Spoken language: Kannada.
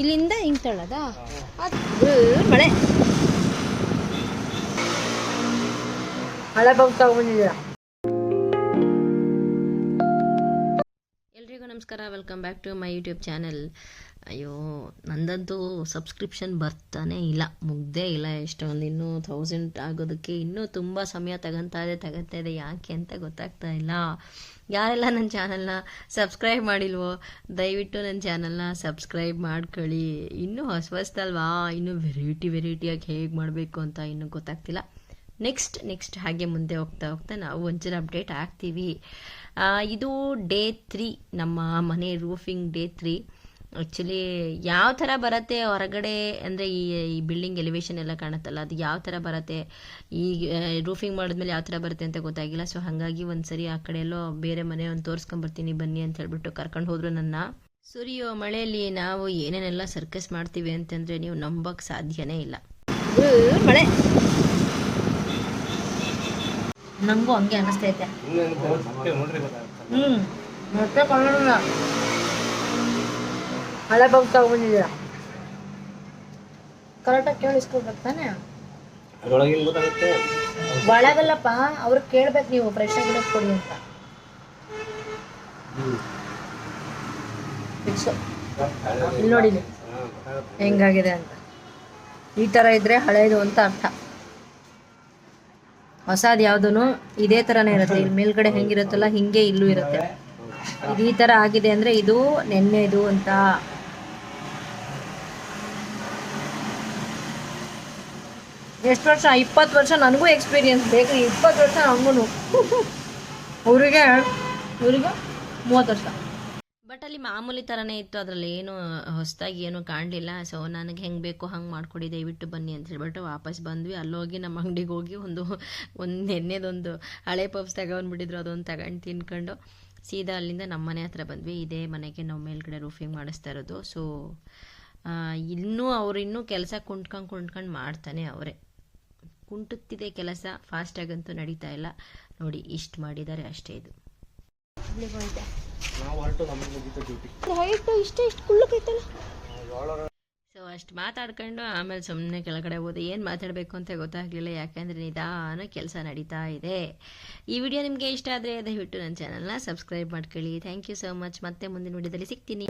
ಇಲ್ಲಿಂದ ಹಿಂಗೆ ತಳ್ಳೋದಾ? ಮಳೆ ಮಳೆ ಬಂದು ತಗೊಂಡಿದ್ದೀರಾ? ಎಲ್ರಿಗೂ ನಮಸ್ಕಾರ, welcome back to my YouTube channel. ಅಯ್ಯೋ, ನಂದಂತೂ ಸಬ್ಸ್ಕ್ರಿಪ್ಷನ್ ಬರ್ತಾನೆ ಇಲ್ಲ, ಮುಗ್ದೇ ಇಲ್ಲ. ಎಷ್ಟೊಂದು ಇನ್ನೂ 1000 ಆಗೋದಕ್ಕೆ ಇನ್ನೂ ತುಂಬ ಸಮಯ ತಗೊತಾ ಇದೆ. ಯಾಕೆ ಅಂತ ಗೊತ್ತಾಗ್ತಾ ಇಲ್ಲ. ಯಾರೆಲ್ಲ ನನ್ನ ಚಾನಲ್ನ ಸಬ್ಸ್ಕ್ರೈಬ್ ಮಾಡಿಲ್ವೋ ದಯವಿಟ್ಟು ನನ್ನ ಚಾನಲ್ನ ಸಬ್ಸ್ಕ್ರೈಬ್ ಮಾಡ್ಕೊಳ್ಳಿ. ಇನ್ನೂ ಹೊಸದಲ್ವಾ, ಇನ್ನೂ ವೆರೈಟಿಯಾಗಿ ಹೇಗೆ ಮಾಡಬೇಕು ಅಂತ ಇನ್ನೂ ಗೊತ್ತಾಗ್ತಿಲ್ಲ. ನೆಕ್ಸ್ಟ್ ಹಾಗೆ ಮುಂದೆ ಹೋಗ್ತಾ ನಾವು ಒಂಚೂರು ಅಪ್ಡೇಟ್ ಆಗ್ತೀವಿ. ಇದು ಡೇ 3, ನಮ್ಮ ಮನೆ ರೂಫಿಂಗ್ ಡೇ 3. ಆ್ಯಕ್ಚುಲಿ ಯಾವ ಥರ ಬರುತ್ತೆ ಹೊರಗಡೆ ಅಂದರೆ ಈ ಬಿಲ್ಡಿಂಗ್ ಎಲಿವೇಶನ್ ಎಲ್ಲ ಕಾಣುತ್ತಲ್ಲ, ಅದು ಯಾವ ಥರ ಬರುತ್ತೆ, ಈ ರೂಫಿಂಗ್ ಮಾಡಿದ್ಮೇಲೆ ಯಾವ ಥರ ಬರುತ್ತೆ ಅಂತ ಗೊತ್ತಾಗಿಲ್ಲ. ಸೊ ಹಾಗಾಗಿ ಒಂದ್ಸರಿ ಆ ಕಡೆ ಎಲ್ಲೋ ಬೇರೆ ಮನೆ ಒಂದು ತೋರಿಸ್ಕೊಂಬರ್ತೀನಿ ಬನ್ನಿ ಅಂತ ಹೇಳ್ಬಿಟ್ಟು ಕರ್ಕೊಂಡು ಹೋದ್ರು ನನ್ನ. ಸುರಿಯೋ ಮಳೆಯಲ್ಲಿ ನಾವು ಏನೇನೆಲ್ಲ ಸರ್ಕಸ್ ಮಾಡ್ತೀವಿ ಅಂತಂದರೆ ನೀವು ನಂಬಕ್ಕೆ ಸಾಧ್ಯನೇ ಇಲ್ಲ. ಮಳೆ ನಂಗೂ ಹಂಗೆ ಅನ್ನಿಸ್ತೈತೆ. ಮತ್ತೆ ಹಳೆ ಬಂದು ತಗೊಂಡಿದ್ದೀರಾ? ಕರೆಕ್ಟಾಗಿ ಕೇಳಿಸ್ಕೊಳ್ಬೇಕು ತಾನೆ? ಒಳಗಲ್ಲಪ್ಪ, ಅವ್ರಿಗೆ ಕೇಳ್ಬೇಕು ನೀವು ಫ್ರೆಶ್ ಆಗಿರೋದು ಕೊಡಿ ಅಂತ. ಇಲ್ಲಿ ನೋಡಿ ಹೆಂಗಾಗಿದೆ ಅಂತ. ಈ ಥರ ಇದ್ರೆ ಹಳೇದು ಅಂತ ಅರ್ಥ. ಹೊಸದು ಯಾವುದೂ ಇದೇ ಥರನೇ ಇರುತ್ತೆ. ಇಲ್ಲಿ ಮೇಲ್ಗಡೆ ಹೆಂಗಿರುತ್ತಲ್ಲ ಹಿಂಗೆ ಇಲ್ಲೂ ಇರುತ್ತೆ. ಇದು ಈ ಥರ ಆಗಿದೆ ಅಂದರೆ ಇದು ನೆನ್ನೆದು ಅಂತ. ಎಷ್ಟು ವರ್ಷ? 20 ವರ್ಷ ನನಗೂ ಎಕ್ಸ್ಪೀರಿಯನ್ಸ್ ಬೇಕು. 20 ವರ್ಷ ನಮಗೂ, ಅವರಿಗೆ 30 ವರ್ಷ. ಬಟ್ ಅಲ್ಲಿ ಮಾಮೂಲಿ ಥರನೇ ಇತ್ತು, ಅದರಲ್ಲಿ ಏನು ಹೊಸದಾಗಿ ಏನು ಕಾಣಲಿಲ್ಲ. ಸೊ ನನಗೆ ಹೆಂಗೆ ಬೇಕೋ ಹಂಗೆ ಮಾಡಿಕೊಡಿ ದಯವಿಟ್ಟು ಬನ್ನಿ ಅಂತ ಹೇಳ್ಬಿಟ್ಟು ವಾಪಸ್ ಬಂದ್ವಿ. ಅಲ್ಲೋಗಿ ನಮ್ಮ ಅಂಗಡಿಗೆ ಹೋಗಿ ಒಂದು ನೆನ್ನೆದೊಂದು ಹಳೆ ಪಪ್ಸ್ ತಗೊಂಡ್ಬಿಟ್ಟಿದ್ರು, ಅದೊಂದು ತಗೊಂಡು ತಿನ್ಕೊಂಡು ಸೀದಾ ಅಲ್ಲಿಂದ ನಮ್ಮ ಮನೆ ಹತ್ರ ಬಂದ್ವಿ. ಇದೇ ಮನೆಗೆ ನಾವು ಮೇಲ್ಗಡೆ ರೂಫಿಂಗ್ ಮಾಡಿಸ್ತಾ ಇರೋದು. ಸೊ ಇನ್ನೂ ಕೆಲಸ ಕುಂಟ್ಕೊಂಡು ಮಾಡ್ತಾನೆ ಅವರೇ. ಕುಂಟುತ್ತಿದೆ ಕೆಲಸ, ಫಾಸ್ಟಾಗಂತೂ ನಡೀತಾ ಇಲ್ಲ. ನೋಡಿ ಇಷ್ಟು ಮಾಡಿದ್ದಾರೆ ಅಷ್ಟೇ. ಇದು ಸೊ ಅಷ್ಟು ಮಾತಾಡ್ಕೊಂಡು ಆಮೇಲೆ ಸುಮ್ಮನೆ ಕೆಳಗಡೆ ಹೋದೆ. ಏನು ಮಾತಾಡಬೇಕು ಅಂತ ಗೊತ್ತಾಗಲಿಲ್ಲ, ಯಾಕೆಂದರೆ ನಿಧಾನ ಕೆಲಸ ನಡೀತಾ ಇದೆ. ಈ ವಿಡಿಯೋ ನಿಮಗೆ ಇಷ್ಟ ಆದರೆ ದಯವಿಟ್ಟು ನನ್ನ ಚಾನಲ್ನ ಸಬ್ಸ್ಕ್ರೈಬ್ ಮಾಡ್ಕೊಳ್ಳಿ. Thank you so much. ಮತ್ತೆ ಮುಂದಿನ ವಿಡಿಯೋದಲ್ಲಿ ಸಿಗ್ತೀನಿ.